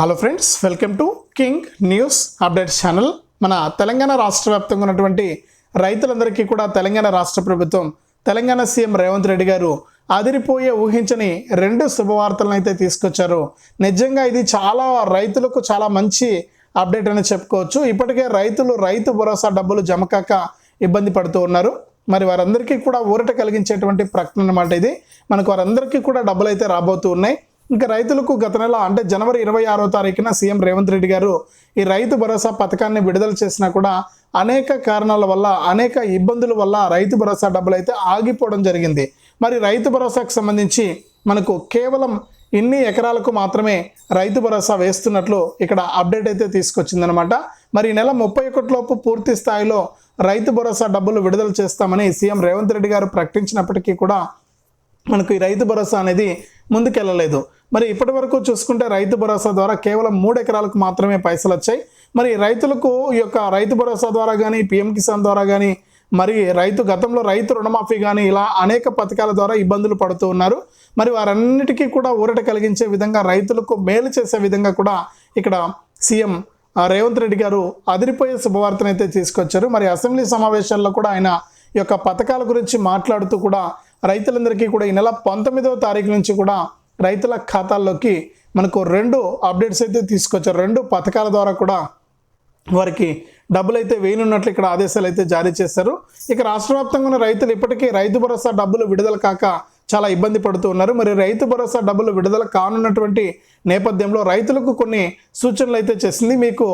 Hello friends, welcome to king news updates channel. మన తెలంగాణ రాష్ట్ర వ్యాప్తంగా ఉన్నటువంటి రైతులందరికీ కూడా తెలంగాణ రాష్ట్ర ప్రభుత్వం, తెలంగాణ సీఎం రేవంత్ రెడ్డి గారు అదిరిపోయే ఊహించని రెండు శుభవార్తలను అయితే తీసుకొచ్చారు. నిజంగా ఇది చాలా రైతులకు చాలా మంచి అప్డేట్ అని చెప్పుకోవచ్చు. ఇప్పటికే రైతు భరోసా డబ్బులు జమ కాక ఇబ్బంది పడుతూ ఉన్నారు. మరి వారందరికీ కూడా ఊరట కలిగించేటువంటి ప్రకటన అన్నమాట ఇది. మనకు వారందరికీ కూడా డబ్బులు అయితే రాబోతూ ఉన్నాయి. ఇంకా రైతులకు గత నెల అంటే జనవరి 26వ తారీఖున సీఎం రేవంత్ రెడ్డి గారు ఈ రైతు భరోసా పథకాన్ని విడుదల చేసినా కూడా అనేక కారణాల వల్ల, అనేక ఇబ్బందుల వల్ల రైతు భరోసా డబ్బులు అయితే ఆగిపోవడం జరిగింది. మరి రైతు భరోసాకు సంబంధించి మనకు కేవలం ఇన్ని ఎకరాలకు మాత్రమే రైతు భరోసా వేస్తున్నట్లు ఇక్కడ అప్డేట్ అయితే తీసుకొచ్చిందనమాట. మరి ఈ నెల 31 లోపు పూర్తి స్థాయిలో రైతు భరోసా డబ్బులు విడుదల చేస్తామని సీఎం రేవంత్ రెడ్డి గారు ప్రకటించినప్పటికీ కూడా మనకు ఈ రైతు భరోసా అనేది ముందుకెళ్ళలేదు. మరి ఇప్పటి వరకు చూసుకుంటే రైతు భరోసా ద్వారా కేవలం 3 ఎకరాలకు మాత్రమే పైసలు వచ్చాయి. మరి రైతులకు ఈ యొక్క రైతు భరోసా ద్వారా కానీ, పిఎం కిసాన్ ద్వారా కానీ, మరి గతంలో రైతు రుణమాఫీ కానీ ఇలా అనేక పథకాల ద్వారా ఇబ్బందులు పడుతూ ఉన్నారు. మరి వారన్నిటికీ కూడా ఊరట కలిగించే విధంగా, రైతులకు మేలు చేసే విధంగా కూడా ఇక్కడ సీఎం రేవంత్ రెడ్డి గారు అదిరిపోయే శుభవార్తను అయితే తీసుకొచ్చారు. మరి అసెంబ్లీ సమావేశాల్లో కూడా ఆయన ఈ యొక్క పథకాల గురించి మాట్లాడుతూ కూడా రైతులందరికీ కూడా ఈ నెల 19వ తారీఖు నుంచి కూడా రైతుల ఖాతాల్లోకి మనకు 2 అప్డేట్స్ అయితే తీసుకొచ్చారు. 2 పథకాల ద్వారా కూడా వారికి డబ్బులు అయితే వేయనున్నట్లు ఇక్కడ ఆదేశాలు అయితే జారీ చేశారు. ఇక రాష్ట్ర వ్యాప్తంగా ఉన్న రైతులు ఇప్పటికీ రైతు భరోసా డబ్బులు విడుదల కాక చాలా ఇబ్బంది పడుతూ ఉన్నారు. మరి రైతు భరోసా డబ్బులు విడుదల కానున్నటువంటి నేపథ్యంలో రైతులకు కొన్ని సూచనలు అయితే చేసింది. మీకు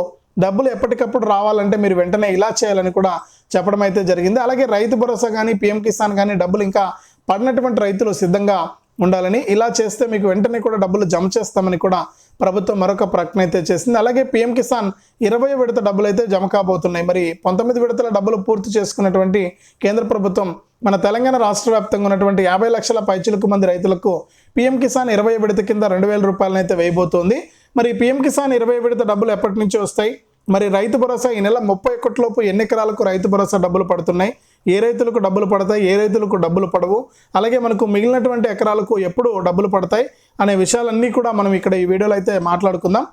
డబ్బులు ఎప్పటికప్పుడు రావాలంటే మీరు వెంటనే ఇలా చేయాలని కూడా చెప్పడం అయితే జరిగింది. అలాగే రైతు భరోసా కానీ, పిఎం కిసాన్ కానీ డబ్బులు ఇంకా పడినటువంటి రైతులు సిద్ధంగా ఉండాలని, ఇలా చేస్తే మీకు వెంటనే కూడా డబ్బులు జమ చేస్తామని కూడా ప్రభుత్వం మరొక ప్రకటన అయితే చేసింది. అలాగే పిఎం కిసాన్ 20 విడత డబ్బులు అయితే జమ కాబోతున్నాయి. మరి 19 విడతల డబ్బులు పూర్తి చేసుకున్నటువంటి కేంద్ర ప్రభుత్వం మన తెలంగాణ రాష్ట్ర వ్యాప్తంగా ఉన్నటువంటి 50 లక్షల పైచిలకు మంది రైతులకు పిఎం కిసాన్ 20 విడత కింద 2000 రూపాయలను అయితే వేయబోతోంది. మరి పిఎం కిసాన్ 20 విడత డబ్బులు ఎప్పటి నుంచి వస్తాయి? మరి రైతు భరోసా ఈ నెల 31 లోపు ఎన్ని ఎకరాలకు రైతు భరోసా డబ్బులు పడుతున్నాయి? ఏ రైతులకు డబ్బులు పడతాయి, ఏ రైతులకు డబ్బులు పడవు, అలాగే మనకు మిగిలినటువంటి ఎకరాలకు ఎప్పుడు డబ్బులు పడతాయి అనే విషయాలన్నీ కూడా మనం ఇక్కడ ఈ వీడియోలో అయితే మాట్లాడుకుందాం.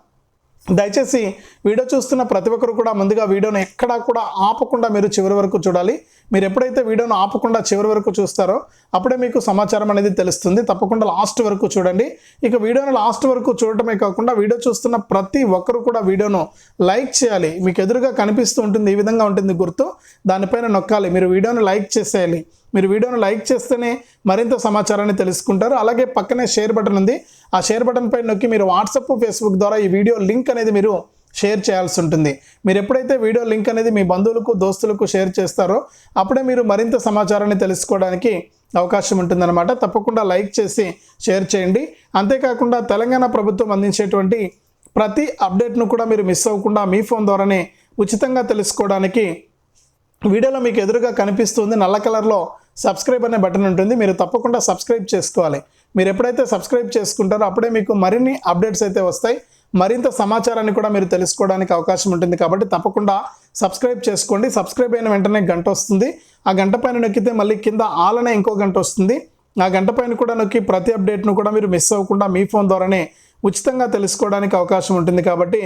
దయచేసి వీడియో చూస్తున్న ప్రతి ఒక్కరు కూడా ముందుగా వీడియోను ఎక్కడా కూడా ఆపకుండా మీరు చివరి వరకు చూడాలి. మీరు ఎప్పుడైతే వీడియోను ఆపకుండా చివరి వరకు చూస్తారో అప్పుడే మీకు సమాచారం అనేది తెలుస్తుంది. తప్పకుండా లాస్ట్ వరకు చూడండి. ఇక వీడియోను లాస్ట్ వరకు చూడటమే కాకుండా వీడియో చూస్తున్న ప్రతి ఒక్కరు కూడా వీడియోను లైక్ చేయాలి. మీకు ఎదురుగా కనిపిస్తూ ఉంటుంది, ఈ విధంగా ఉంటుంది గుర్తు, దానిపైన నొక్కాలి. మీరు వీడియోను లైక్ చేసేయాలి. మీరు వీడియోను లైక్ చేస్తేనే మరింత సమాచారాన్ని తెలుసుకుంటారు. అలాగే పక్కనే షేర్ బటన్ ఉంది, ఆ షేర్ బటన్ పై నొక్కి మీరు వాట్సాప్, ఫేస్బుక్ ద్వారా ఈ వీడియో లింక్ అనేది మీరు షేర్ చేయాల్సి ఉంటుంది. మీరు ఎప్పుడైతే వీడియో లింక్ అనేది మీ బంధువులకు, దోస్తులకు షేర్ చేస్తారో అప్పుడే మీరు మరింత సమాచారాన్ని తెలుసుకోవడానికి అవకాశం ఉంటుందన్నమాట. తప్పకుండా లైక్ చేసి షేర్ చేయండి. అంతేకాకుండా తెలంగాణ ప్రభుత్వం అందించేటువంటి ప్రతి అప్డేట్ను కూడా మీరు మిస్ అవ్వకుండా మీ ఫోన్ ద్వారానే ఉచితంగా తెలుసుకోవడానికి వీడియోలో మీకు ఎదురుగా కనిపిస్తుంది నల్ల కలర్లో సబ్స్క్రైబ్ అనే బటన్ ఉంటుంది. మీరు తప్పకుండా సబ్స్క్రైబ్ చేసుకోవాలి. మీరు ఎప్పుడైతే సబ్స్క్రైబ్ చేసుకుంటారో అప్పుడే మీకు మరిన్ని అప్డేట్స్ అయితే వస్తాయి. మరింత సమాచారాన్ని కూడా మీరు తెలుసుకోవడానికి అవకాశం ఉంటుంది. కాబట్టి తప్పకుండా సబ్స్క్రైబ్ చేసుకోండి. సబ్స్క్రైబ్ అయిన వెంటనే గంట వస్తుంది. ఆ గంట పైన నొక్కితే మళ్ళీ కింద ఆల్ అనే ఇంకో గంట వస్తుంది. ఆ గంట పైన కూడా నొక్కి ప్రతి అప్డేట్ను కూడా మీరు మిస్ అవ్వకుండా మీ ఫోన్ ద్వారానే ఉచితంగా తెలుసుకోవడానికి అవకాశం ఉంటుంది. కాబట్టి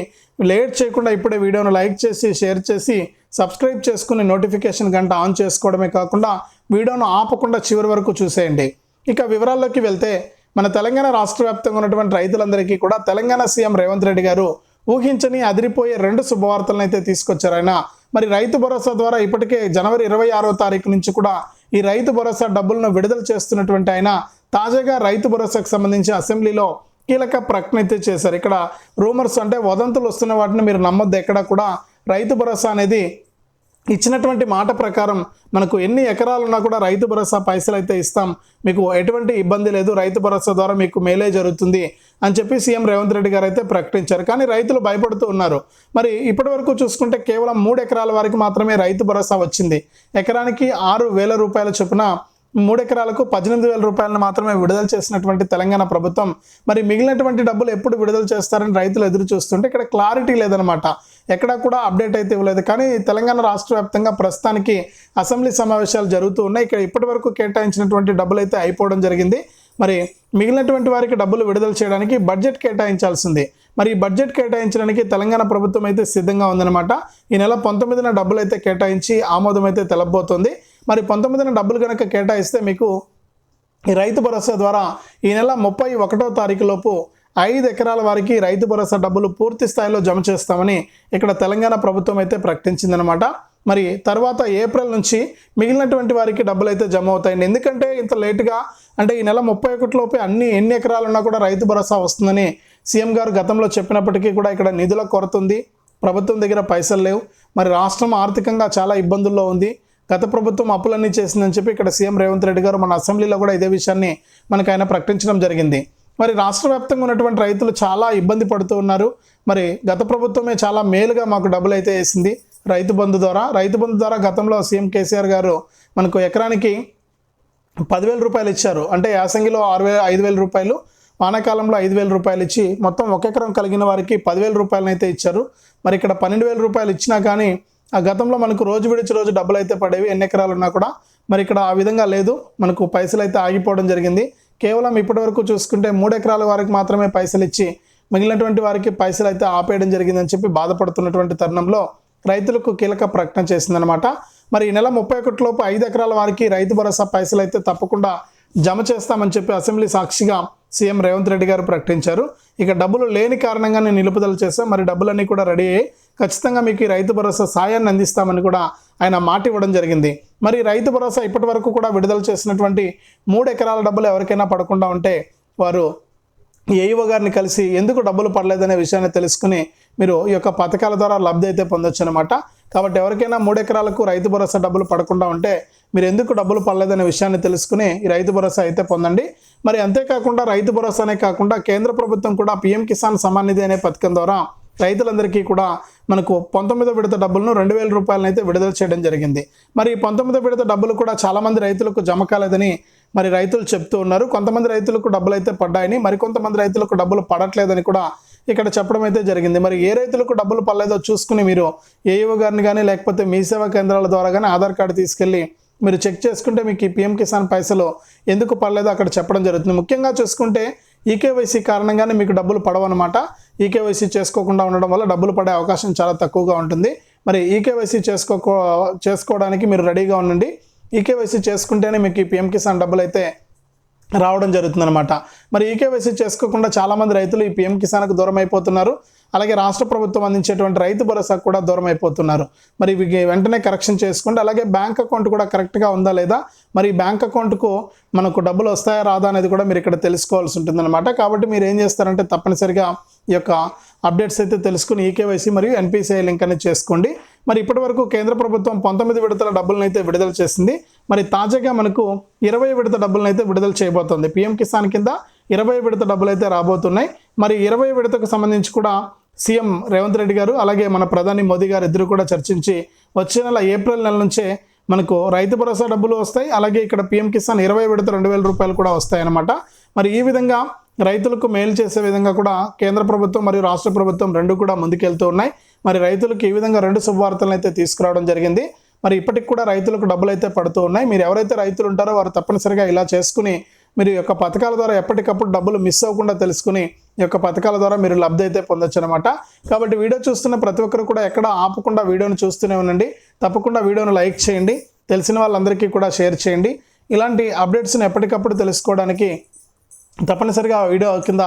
లేట్ చేయకుండా ఇప్పుడే వీడియోను లైక్ చేసి, షేర్ చేసి, సబ్స్క్రైబ్ చేసుకుని నోటిఫికేషన్ గంట ఆన్ చేసుకోవడమే కాకుండా వీడియోను ఆపకుండా చివరి వరకు చూసేయండి. ఇక వివరాల్లోకి వెళ్తే మన తెలంగాణ రాష్ట్ర వ్యాప్తంగా ఉన్నటువంటి రైతులందరికీ కూడా తెలంగాణ సీఎం రేవంత్ రెడ్డి గారు ఊహించని అదిరిపోయే 2 శుభవార్తలను అయితే తీసుకొచ్చారు ఆయన. మరి రైతు భరోసా ద్వారా ఇప్పటికే జనవరి 26వ తారీఖు నుంచి కూడా ఈ రైతు భరోసా డబ్బులను విడుదల చేస్తున్నటువంటి ఆయన తాజాగా రైతు భరోసాకు సంబంధించి అసెంబ్లీలో కీలక ప్రకటన అయితే చేశారు. ఇక్కడ రూమర్స్ అంటే వదంతులు వస్తున్న వాటిని మీరు నమ్మొద్దు. ఎక్కడ కూడా రైతు భరోసా అనేది ఇచ్చినటువంటి మాట ప్రకారం మనకు ఎన్ని ఎకరాలు ఉన్నా కూడా రైతు భరోసా పైసలు అయితే ఇస్తాం, మీకు ఎటువంటి ఇబ్బంది లేదు, రైతు భరోసా ద్వారా మీకు మేలే జరుగుతుంది అని చెప్పి సీఎం రేవంత్ రెడ్డి గారు అయితే ప్రకటించారు. కానీ రైతులు భయపడుతూ ఉన్నారు. మరి ఇప్పటి వరకు చూసుకుంటే కేవలం 3 ఎకరాల వారికి మాత్రమే రైతు భరోసా వచ్చింది. ఎకరానికి 6,000 రూపాయల చొప్పున 3 ఎకరాలకు 18,000 రూపాయలను మాత్రమే విడుదల చేసినటువంటి తెలంగాణ ప్రభుత్వం మరి మిగిలినటువంటి డబ్బులు ఎప్పుడు విడుదల చేస్తారని రైతులు ఎదురు చూస్తుంటే ఇక్కడ క్లారిటీ లేదనమాట. ఎక్కడా కూడా అప్డేట్ అయితే ఇవ్వలేదు. కానీ తెలంగాణ రాష్ట్ర వ్యాప్తంగా ప్రస్తుతానికి అసెంబ్లీ సమావేశాలు జరుగుతూ ఉన్నాయి. ఇక్కడ ఇప్పటి వరకు కేటాయించినటువంటి డబ్బులు అయితే అయిపోవడం జరిగింది. మరి మిగిలినటువంటి వారికి డబ్బులు విడుదల చేయడానికి బడ్జెట్ కేటాయించాల్సింది. మరి బడ్జెట్ కేటాయించడానికి తెలంగాణ ప్రభుత్వం అయితే సిద్ధంగా ఉందన్నమాట. ఈ నెల 19న డబ్బులు అయితే కేటాయించి ఆమోదం అయితే తెలపబోతోంది. మరి 19న డబ్బులు కనుక కేటాయిస్తే మీకు ఈ రైతు భరోసా ద్వారా ఈ నెల 31వ తారీఖు లోపు 5 ఎకరాల వారికి రైతు భరోసా డబ్బులు పూర్తి స్థాయిలో జమ చేస్తామని ఇక్కడ తెలంగాణ ప్రభుత్వం అయితే ప్రకటించిందనమాట. మరి తర్వాత ఏప్రిల్ నుంచి మిగిలినటువంటి వారికి డబ్బులు అయితే జమ అవుతాయండి. ఎందుకంటే ఇంత లేటుగా అంటే ఈ నెల 31 లోపే ఎన్ని ఎకరాలు ఉన్నా కూడా రైతు భరోసా వస్తుందని సీఎం గారు గతంలో చెప్పినప్పటికీ కూడా ఇక్కడ నిధుల కొరత ఉంది, ప్రభుత్వం దగ్గర పైసలు లేవు, మరి రాష్ట్రం ఆర్థికంగా చాలా ఇబ్బందుల్లో ఉంది, గత ప్రభుత్వం అప్పులన్నీ చేసిందని చెప్పి ఇక్కడ సీఎం రేవంత్ రెడ్డి గారు మన అసెంబ్లీలో కూడా ఇదే విషయాన్ని మనకు ఆయన ప్రకటించడం జరిగింది. మరి రాష్ట్ర వ్యాప్తంగా ఉన్నటువంటి రైతులు చాలా ఇబ్బంది పడుతూ ఉన్నారు. మరి గత ప్రభుత్వమే చాలా మేలుగా మాకు డబ్బులు అయితే వేసింది రైతు బంధు ద్వారా గతంలో సీఎం కేసీఆర్ గారు మనకు ఎకరానికి 10,000 రూపాయలు ఇచ్చారు. అంటే యాసంగిలో 5,000 రూపాయలు, వానాకాలంలో 5,000 రూపాయలు ఇచ్చి మొత్తం ఒక ఎకరం కలిగిన వారికి 10,000 రూపాయలను అయితే ఇచ్చారు. మరి ఇక్కడ 12,000 రూపాయలు ఇచ్చినా కానీ ఆ గతంలో మనకు రోజు విడిచి రోజు డబ్బులు అయితే పడేవి ఎన్ని ఎకరాలు ఉన్నా కూడా. మరి ఇక్కడ ఆ విధంగా లేదు, మనకు పైసలు అయితే ఆగిపోవడం జరిగింది. కేవలం ఇప్పటి వరకు చూసుకుంటే 3 ఎకరాల వారికి మాత్రమే పైసలు ఇచ్చి మిగిలినటువంటి వారికి పైసలు అయితే ఆపేయడం జరిగిందని చెప్పి బాధపడుతున్నటువంటి తరుణంలో రైతులకు కీలక ప్రకటన చేసిందనమాట. మరి ఈ నెల 31 లోపు 5 ఎకరాల వారికి రైతు భరోసా పైసలు అయితే తప్పకుండా జమ చేస్తామని చెప్పి అసెంబ్లీ సాక్షిగా సీఎం రేవంత్ రెడ్డి గారు ప్రకటించారు. ఇక డబ్బులు లేని కారణంగా నేను నిలుపుదల చేశాం, మరి డబ్బులన్నీ కూడా రెడీ అయ్యి ఖచ్చితంగా మీకు ఈ రైతు భరోసా సాయాన్ని అందిస్తామని కూడా ఆయన మాట ఇవ్వడం జరిగింది. మరి రైతు భరోసా ఇప్పటి వరకు కూడా విడుదల చేసినటువంటి 3 ఎకరాల డబ్బులు ఎవరికైనా పడకుండా ఉంటే వారు ఏఈఓ గారిని కలిసి ఎందుకు డబ్బులు పడలేదనే విషయాన్ని తెలుసుకుని మీరు ఈ యొక్క పథకాల ద్వారా లబ్ధి అయితే పొందొచ్చు అనమాట. కాబట్టి ఎవరికైనా 3 ఎకరాలకు రైతు భరోసా డబ్బులు పడకుండా ఉంటే మీరు ఎందుకు డబ్బులు పడలేదనే విషయాన్ని తెలుసుకుని ఈ రైతు భరోసా అయితే పొందండి. మరి అంతేకాకుండా రైతు భరోసానే కాకుండా కేంద్ర ప్రభుత్వం కూడా పీఎం కిసాన్ సమ్మాన్ నిధి అనే పథకం ద్వారా రైతులందరికీ కూడా మనకు 19వ విడత డబ్బులను 2,000 రూపాయలను అయితే విడుదల చేయడం జరిగింది. మరి 19వ విడత డబ్బులు కూడా చాలామంది రైతులకు జమ కాలేదని మరి రైతులు చెప్తూ ఉన్నారు. కొంతమంది రైతులకు డబ్బులు అయితే పడ్డాయని, మరికొంతమంది రైతులకు డబ్బులు పడట్లేదని కూడా ఇక్కడ చెప్పడం అయితే జరిగింది. మరి ఏ రైతులకు డబ్బులు పడలేదో చూసుకుని మీరు ఏఈఓ గారిని కానీ లేకపోతే మీ సేవా కేంద్రాల ద్వారా కానీ ఆధార్ కార్డు తీసుకెళ్ళి మీరు చెక్ చేసుకుంటే మీకు ఈ పీఎం కిసాన్ పైసలు ఎందుకు పడలేదో అక్కడ చెప్పడం జరుగుతుంది. ముఖ్యంగా చూసుకుంటే ఈకేవైసీ కారణంగానే మీకు డబ్బులు పడవన్నమాట. ఈకేవైసీ చేసుకోకుండా ఉండడం వల్ల డబ్బులు పడే అవకాశం చాలా తక్కువగా ఉంటుంది. మరి ఈకేవైసీ చేసుకోవడానికి మీరు రెడీగా ఉండండి. ఈకేవైసీ చేసుకుంటేనే మీకు ఈ పీఎం కిసాన్ డబ్బులు అయితే రావడం జరుగుతుందన్నమాట. మరి ఈకేవైసీ చేసుకోకుండా చాలామంది రైతులు ఈ పీఎం కిసాన్కు దూరం అయిపోతున్నారు. అలాగే రాష్ట్ర ప్రభుత్వం అందించేటువంటి రైతు భరోసా కూడా దూరం అయిపోతున్నారు. మరి ఇవి వెంటనే కరెక్షన్ చేసుకోండి. అలాగే బ్యాంక్ అకౌంట్ కూడా కరెక్ట్గా ఉందా లేదా, మరి బ్యాంక్ అకౌంట్కు మనకు డబ్బులు వస్తాయా రాదా అనేది కూడా మీరు ఇక్కడ తెలుసుకోవాల్సి ఉంటుందన్నమాట. కాబట్టి మీరు ఏం చేస్తారంటే తప్పనిసరిగా ఈ యొక్క అప్డేట్స్ అయితే తెలుసుకుని ఈకేవైసీ మరియు ఎన్పిసిఐ లింక్ అనేది చేసుకోండి. మరి ఇప్పటి వరకు కేంద్ర ప్రభుత్వం 19 విడతల డబ్బులను అయితే విడుదల చేసింది. మరి తాజాగా మనకు 20 విడత డబ్బులను అయితే విడుదల చేయబోతోంది. పీఎం కిసాన్ కింద 20 విడత డబ్బులు అయితే రాబోతున్నాయి. మరి 20 విడతకు సంబంధించి కూడా సీఎం రేవంత్ రెడ్డి గారు అలాగే మన ప్రధాని మోదీ గారు ఇద్దరు కూడా చర్చించి వచ్చే నెల ఏప్రిల్ నెల నుంచే మనకు రైతు భరోసా డబ్బులు వస్తాయి. అలాగే ఇక్కడ పీఎం కిసాన్ 20 విడత 2,000 రూపాయలు కూడా వస్తాయన్నమాట. మరి ఈ విధంగా రైతులకు మేలు చేసే విధంగా కూడా కేంద్ర ప్రభుత్వం మరియు రాష్ట్ర ప్రభుత్వం రెండు కూడా ముందుకెళ్తూ ఉన్నాయి. మరి రైతులకు ఈ విధంగా 2 శుభవార్తలను అయితే తీసుకురావడం జరిగింది. మరి ఇప్పటికి కూడా రైతులకు డబ్బులు అయితే పడుతూ ఉన్నాయి. మీరు ఎవరైతే రైతులు ఉంటారో వారు తప్పనిసరిగా ఇలా చేసుకుని మీరు ఈ యొక్క పథకాల ద్వారా ఎప్పటికప్పుడు డబ్బులు మిస్ అవ్వకుండా తెలుసుకుని ఈ యొక్క పథకాల ద్వారా మీరు లబ్ధి అయితే పొందొచ్చు అనమాట. కాబట్టి వీడియో చూస్తున్న ప్రతి ఒక్కరు కూడా ఎక్కడ ఆపకుండా వీడియోను చూస్తూనే ఉండండి. తప్పకుండా వీడియోను లైక్ చేయండి, తెలిసిన వాళ్ళందరికీ కూడా షేర్ చేయండి. ఇలాంటి అప్డేట్స్ని ఎప్పటికప్పుడు తెలుసుకోవడానికి తప్పనిసరిగా వీడియో కింద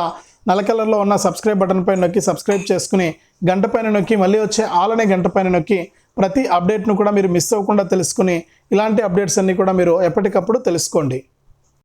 నల్ల కలర్లో ఉన్న సబ్స్క్రైబ్ బటన్ పైన నొక్కి సబ్స్క్రైబ్ చేసుకుని గంట పైన నొక్కి మళ్ళీ వచ్చే ఆల్ అనే గంట పైన నొక్కి ప్రతి అప్డేట్ను కూడా మీరు మిస్ అవ్వకుండా తెలుసుకుని ఇలాంటి అప్డేట్స్ అన్నీ కూడా మీరు ఎప్పటికప్పుడు తెలుసుకోండి.